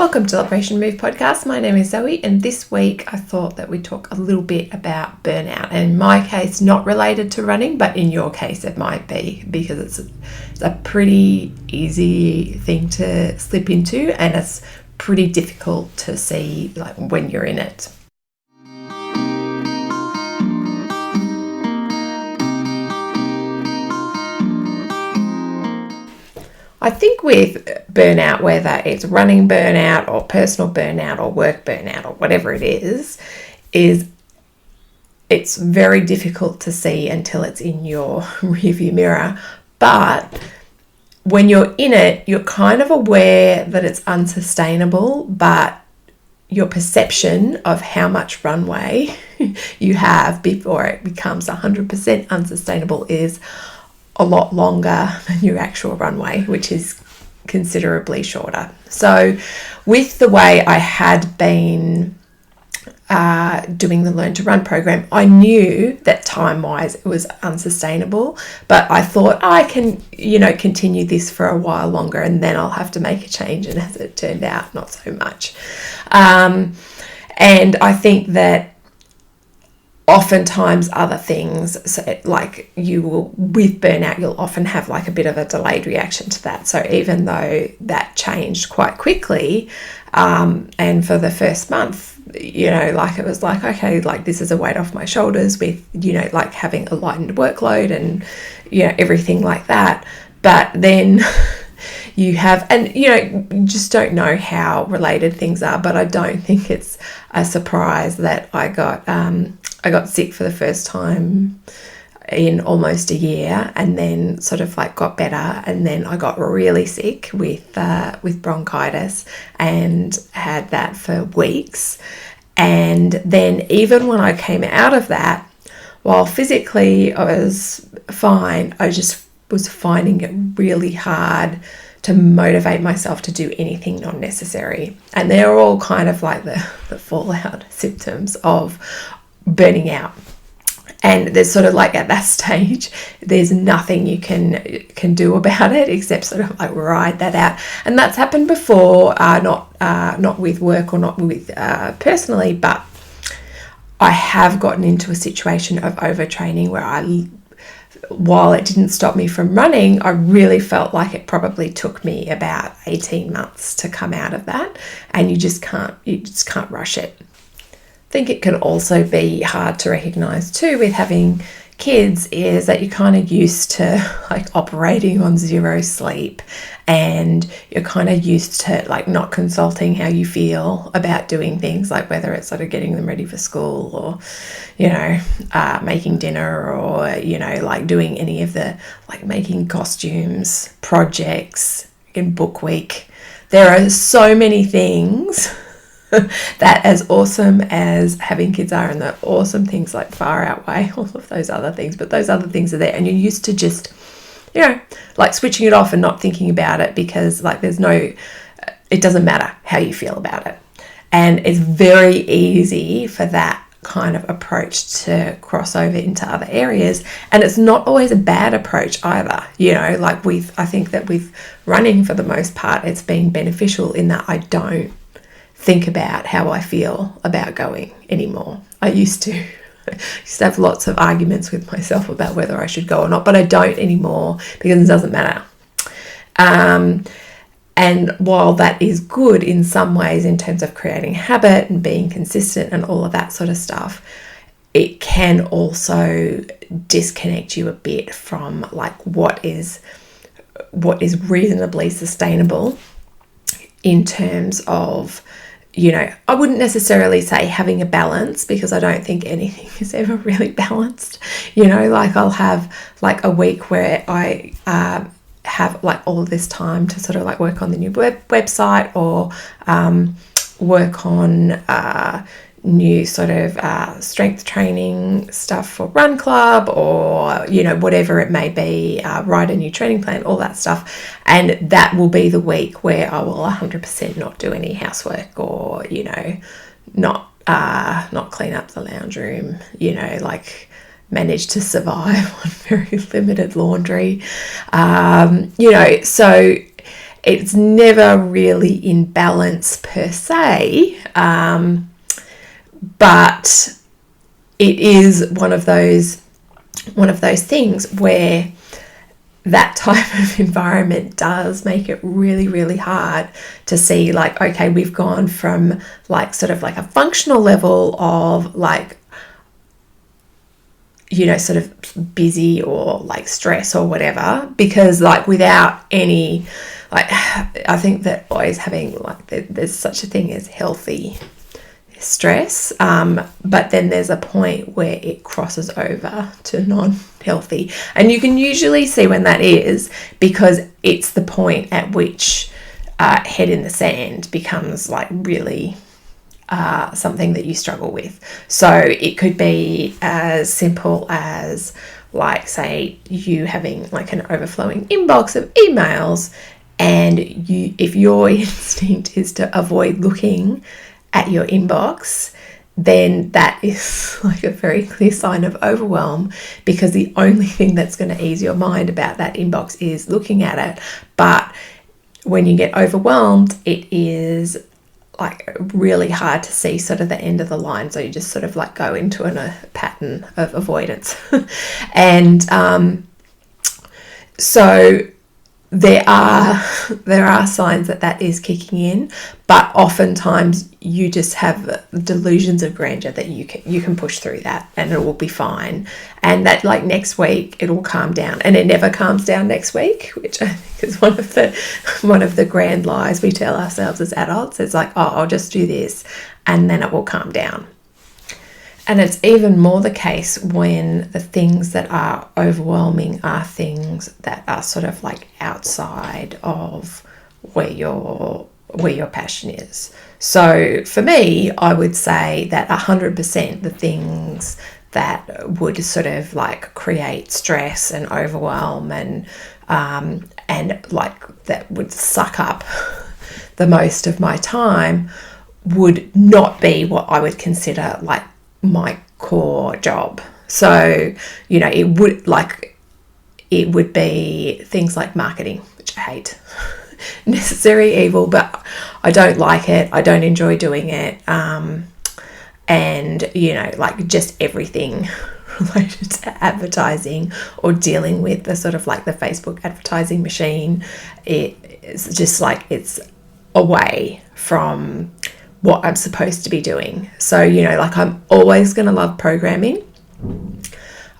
Welcome to the Operation Move podcast. My name is Zoe, and this week I thought that we'd talk a little bit about burnout. And in my case, not related to running, but in your case, it might be, because it's a pretty easy thing to slip into, and it's pretty difficult to see when you're in it. I think with burnout, whether it's running burnout or personal burnout or work burnout or whatever it is it's very difficult to see until it's in your rearview mirror. But when you're in it, you're kind of aware that it's unsustainable, but your perception of how much runway you have before it becomes 100% unsustainable is a lot longer than your actual runway, which is considerably shorter. So with the way I had been doing the Learn to Run program, I knew that time-wise it was unsustainable, but I thought I can, continue this for a while longer and then I'll have to make a change. And as it turned out, not so much. And I think that oftentimes other things, so with burnout, you'll often have a bit of a delayed reaction to that. So even though that changed quite quickly, and for the first month, it was okay, this is a weight off my shoulders with, having a lightened workload and, everything like that. But then you have, and you just don't know how related things are, but I don't think it's a surprise that I got sick for the first time in almost a year, and then sort of got better, and then I got really sick with bronchitis and had that for weeks. And then even when I came out of that, while physically I was fine, I just was finding it really hard to motivate myself to do anything non-necessary. And they're all kind of the fallout symptoms of burning out. And there's sort of at that stage, there's nothing you can do about it except sort of ride that out. And that's happened before, not with work or not with personally, but I have gotten into a situation of overtraining where while it didn't stop me from running, I really felt like it probably took me about 18 months to come out of that. And you just can't rush it. I think it can also be hard to recognize too with having kids is that you're kind of used to operating on zero sleep, and you're kind of used to not consulting how you feel about doing things, whether it's sort of getting them ready for school or making dinner or doing any of the making costumes, projects in book week. There are so many things that, as awesome as having kids are, and the awesome things far outweigh all of those other things, but those other things are there, and you're used to just switching it off and not thinking about it, because it doesn't matter how you feel about it. And it's very easy for that kind of approach to cross over into other areas, and it's not always a bad approach either. I think that with running, for the most part, it's been beneficial in that I don't think about how I feel about going anymore. I used to have lots of arguments with myself about whether I should go or not, but I don't anymore because it doesn't matter. And while that is good in some ways in terms of creating habit and being consistent and all of that sort of stuff, it can also disconnect you a bit from what is reasonably sustainable in terms of, I wouldn't necessarily say having a balance, because I don't think anything is ever really balanced. I'll have a week where I have all of this time to sort of work on the new website or work on new sort of strength training stuff for Run Club, or whatever it may be, write a new training plan, all that stuff. And that will be the week where I will 100% not do any housework, or not clean up the lounge room, manage to survive on very limited laundry. So it's never really in balance per se, but it is one of those things where that type of environment does make it really, really hard to see, like, okay, we've gone from like sort of like a functional level of like, you know, sort of busy or like stress or whatever, because like without any, like, I think that always having like, there's such a thing as healthy stress, but then there's a point where it crosses over to non-healthy, and you can usually see when that is, because it's the point at which head in the sand becomes like really something that you struggle with. So it could be as simple as, like, say you having like an overflowing inbox of emails, and if your instinct is to avoid looking at your inbox, then that is like a very clear sign of overwhelm, because the only thing that's going to ease your mind about that inbox is looking at it. But when you get overwhelmed, it is like really hard to see sort of the end of the line, so you just sort of like go into a pattern of avoidance. And so there are signs that is kicking in, but oftentimes you just have delusions of grandeur that you can push through that and it will be fine, and that like next week it will calm down. And it never calms down next week, which I think is one of the grand lies we tell ourselves as adults. It's like, oh, I'll just do this and then it will calm down. And it's even more the case when the things that are overwhelming are things that are sort of like outside of where your passion is. So for me, I would say that 100% the things that would sort of like create stress and overwhelm and like that would suck up the most of my time would not be what I would consider like my core job. So, you know, it would be things like marketing, which I hate. Necessary evil, but I don't like it. I don't enjoy doing it. And, you know, like just everything related to advertising or dealing with the sort of like the Facebook advertising machine. It's just like it's away from what I'm supposed to be doing. So, you know, like I'm always going to love programming.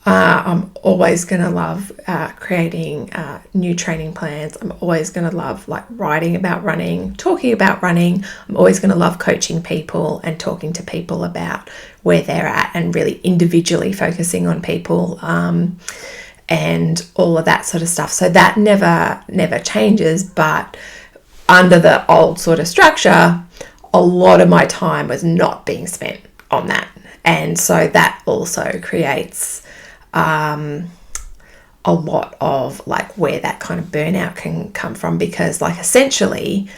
I'm always going to love creating new training plans. I'm always going to love like writing about running, talking about running. I'm always going to love coaching people and talking to people about where they're at and really individually focusing on people and all of that sort of stuff. So that never changes, but under the old sort of structure, a lot of my time was not being spent on that. And so that also creates a lot of like where that kind of burnout can come from, because like essentially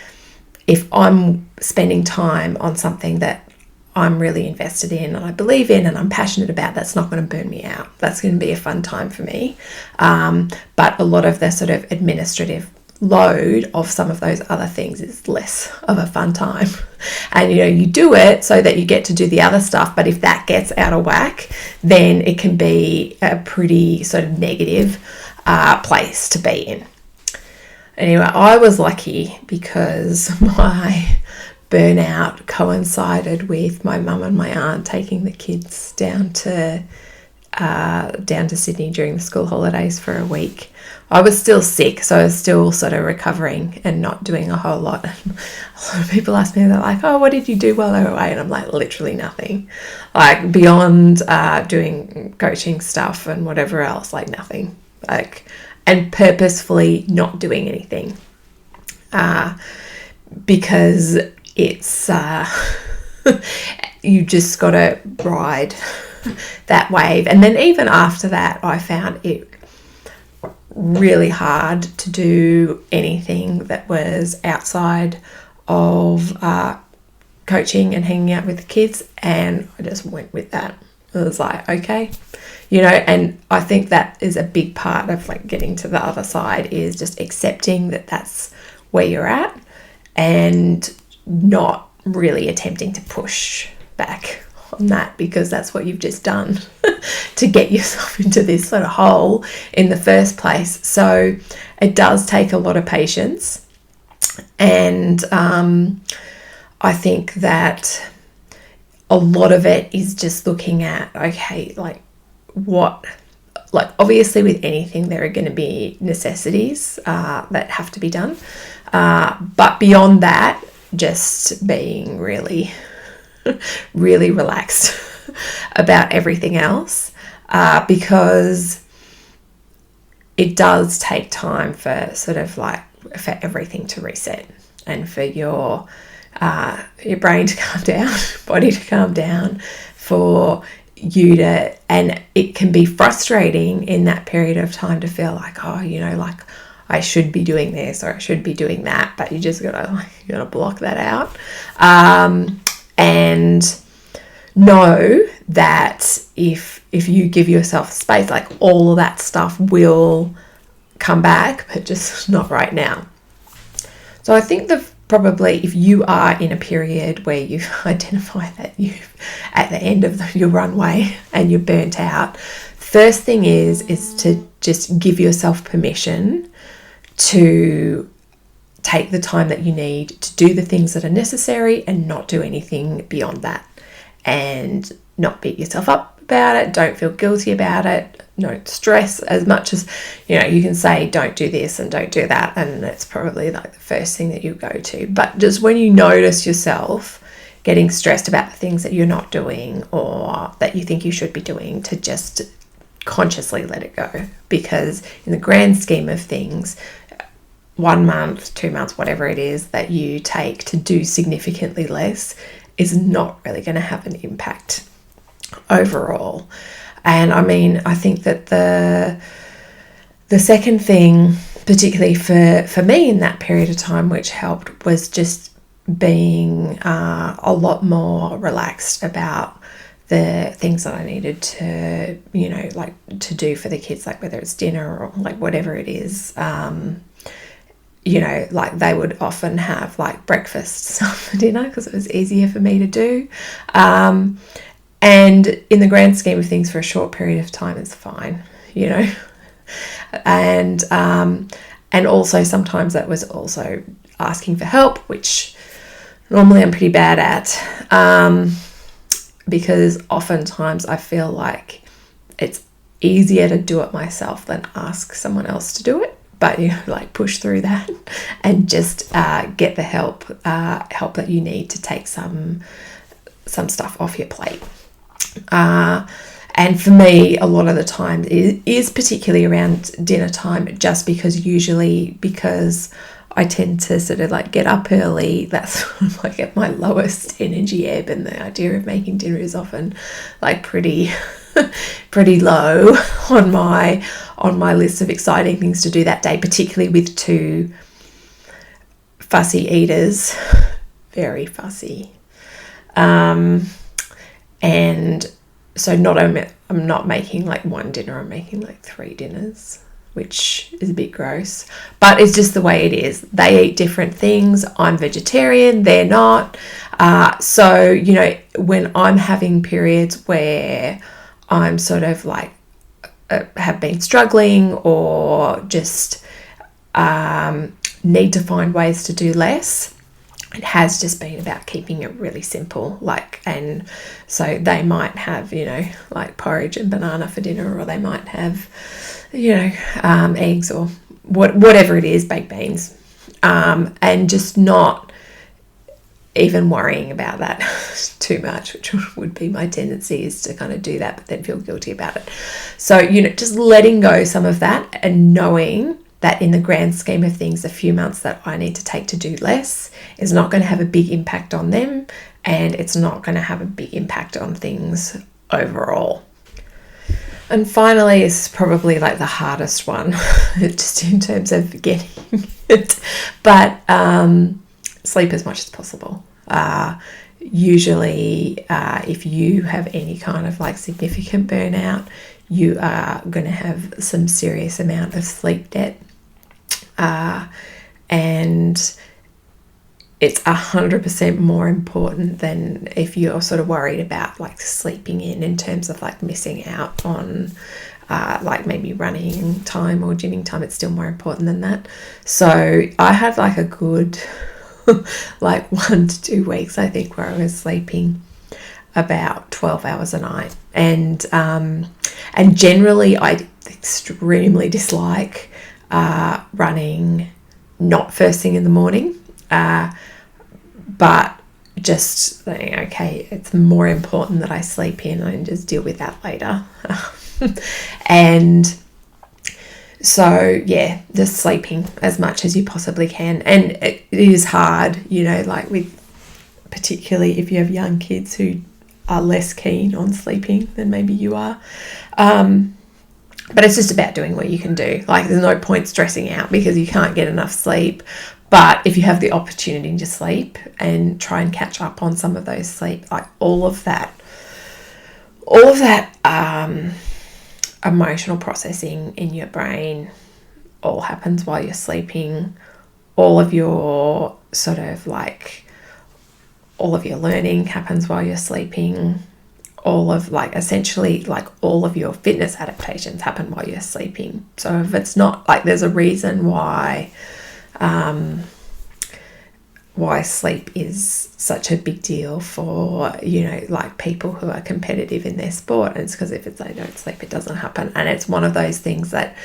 if I'm spending time on something that I'm really invested in and I believe in and I'm passionate about, that's not going to burn me out. That's going to be a fun time for me. But a lot of the sort of administrative load of some of those other things is less of a fun time. And you know, you do it so that you get to do the other stuff, but if that gets out of whack, then it can be a pretty sort of negative place to be in. Anyway, I was lucky because my burnout coincided with my mum and my aunt taking the kids down to Sydney during the school holidays for a week. I was still sick, so I was still sort of recovering and not doing a whole lot. A lot of people ask me, they're like, oh, what did you do while they were away? And I'm like, literally nothing. Like beyond doing coaching stuff and whatever else, like nothing. Like, and purposefully not doing anything. Because it's you just got to ride that wave. And then even after that, I found it really hard to do anything that was outside of coaching and hanging out with the kids, and I just went with that. It was like, okay, you know, and I think that is a big part of like getting to the other side, is just accepting that that's where you're at and not really attempting to push back on that, because that's what you've just done to get yourself into this sort of hole in the first place. So it does take a lot of patience, and I think that a lot of it is just looking at, okay, like obviously with anything there are going to be necessities that have to be done, but beyond that, just being really really relaxed about everything else, because it does take time for sort of like for everything to reset and for your brain to calm down, body to calm down, for you to, and it can be frustrating in that period of time to feel like, oh, you know, like I should be doing this or I should be doing that, but you just gotta block that out, and know that if you give yourself space, like all of that stuff will come back, but just not right now. So I think probably if you are in a period where you've identified that you've at the end of your runway and you're burnt out, first thing is to just give yourself permission to take the time that you need to do the things that are necessary and not do anything beyond that, and not beat yourself up about it. Don't feel guilty about it. Don't stress as much as, you know, you can say don't do this and don't do that, and it's probably like the first thing that you go to. But just when you notice yourself getting stressed about the things that you're not doing or that you think you should be doing, to just consciously let it go, because in the grand scheme of things, 1 month, 2 months, whatever it is that you take to do significantly less is not really going to have an impact overall. And I mean, I think that the second thing, particularly for me in that period of time, which helped, was just being a lot more relaxed about the things that I needed to, you know, like to do for the kids, like whether it's dinner or like whatever it is. You know, like they would often have like breakfast for dinner because it was easier for me to do. And in the grand scheme of things, for a short period of time, it's fine, you know. And also sometimes that was also asking for help, which normally I'm pretty bad at, because oftentimes I feel like it's easier to do it myself than ask someone else to do it. But you know, like push through that and just get the help that you need to take some stuff off your plate. And for me, a lot of the time it is particularly around dinner time, just because I tend to sort of like get up early. That's sort of like at my lowest energy ebb, and the idea of making dinner is often like pretty low on my list of exciting things to do that day, particularly with two fussy eaters, very fussy. And so I'm not making like one dinner, I'm making like 3 dinners, which is a bit gross, but it's just the way it is. They eat different things. I'm vegetarian, they're not. So, you know, when I'm having periods where I'm sort of like have been struggling or just need to find ways to do less, it has just been about keeping it really simple. Like, and so they might have, you know, like porridge and banana for dinner, or they might have, you know, eggs or whatever it is, baked beans, and just not even worrying about that too much, which would be my tendency, is to kind of do that but then feel guilty about it. So, you know, just letting go some of that and knowing that in the grand scheme of things, the few months that I need to take to do less is not going to have a big impact on them, and it's not going to have a big impact on things overall. And finally, it's probably like the hardest one, just in terms of getting it, but sleep as much as possible. Usually, if you have any kind of like significant burnout, you are going to have some serious amount of sleep debt. and it's 100% more important than if you're sort of worried about like sleeping in terms of like missing out on like maybe running time or gymming time. It's still more important than that. So I had like a good like 1 to 2 weeks, I think, where I was sleeping about 12 hours a night, and generally I extremely dislike running not first thing in the morning, but just thinking, okay, it's more important that I sleep in and just deal with that later. And so yeah, just sleeping as much as you possibly can. And it is hard, you know, like with, particularly if you have young kids who are less keen on sleeping than maybe you are. But it's just about doing what you can do. Like, there's no point stressing out because you can't get enough sleep. But if you have the opportunity to sleep and try and catch up on some of those sleep, like all of that emotional processing in your brain all happens while you're sleeping. All of your sort of like, all of your learning happens while you're sleeping. All of like, essentially like all of your fitness adaptations happen while you're sleeping. So if it's not like, there's a reason why sleep is such a big deal for, you know, like people who are competitive in their sport. And it's because if they don't sleep, it doesn't happen. And it's one of those things that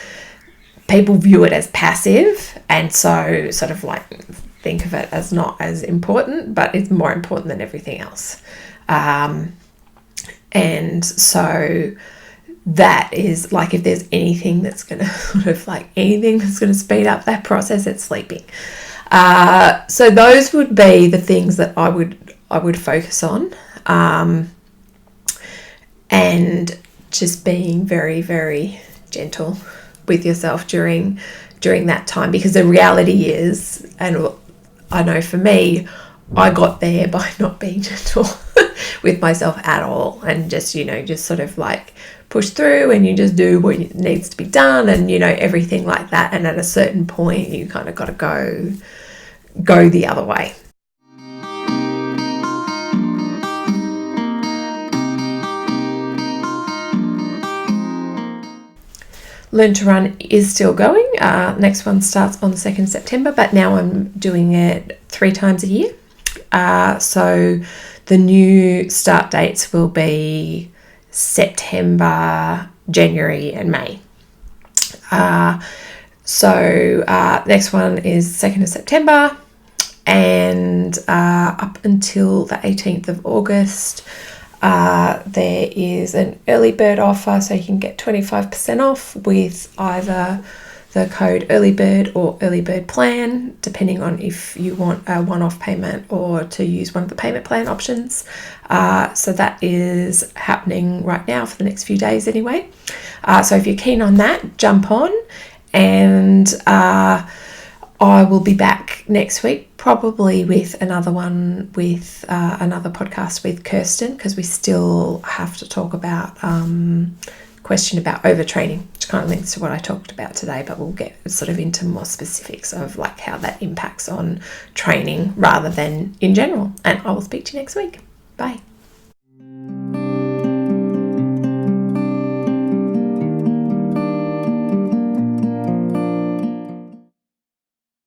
people view it as passive, and so sort of like think of it as not as important, but it's more important than everything else. And so that is like, if there's anything that's going to sort of like, anything that's going to speed up that process, it's sleeping. So those would be the things that I would focus on, and just being very, very gentle with yourself during that time, because the reality is, and I know for me, I got there by not being gentle with myself at all, and just, you know, just sort of like push through, and you just do what needs to be done, and, you know, everything like that. And at a certain point, you kind of got to go the other way. Learn to Run is still going. Next one starts on the 2nd of September, but now I'm doing it 3 times a year. So the new start dates will be September, January and May. So next one is 2nd of September, and up until the 18th of August, there is an early bird offer, so you can get 25% off with either the code early bird or early bird plan, depending on if you want a one-off payment or to use one of the payment plan options. So that is happening right now for the next few days anyway. So if you're keen on that, jump on, and I will be back next week, probably with another one with another podcast with Kirsten, because we still have to talk about question about overtraining, which kind of links to what I talked about today, but we'll get sort of into more specifics of like how that impacts on training rather than in general. And I will speak to you next week. Bye.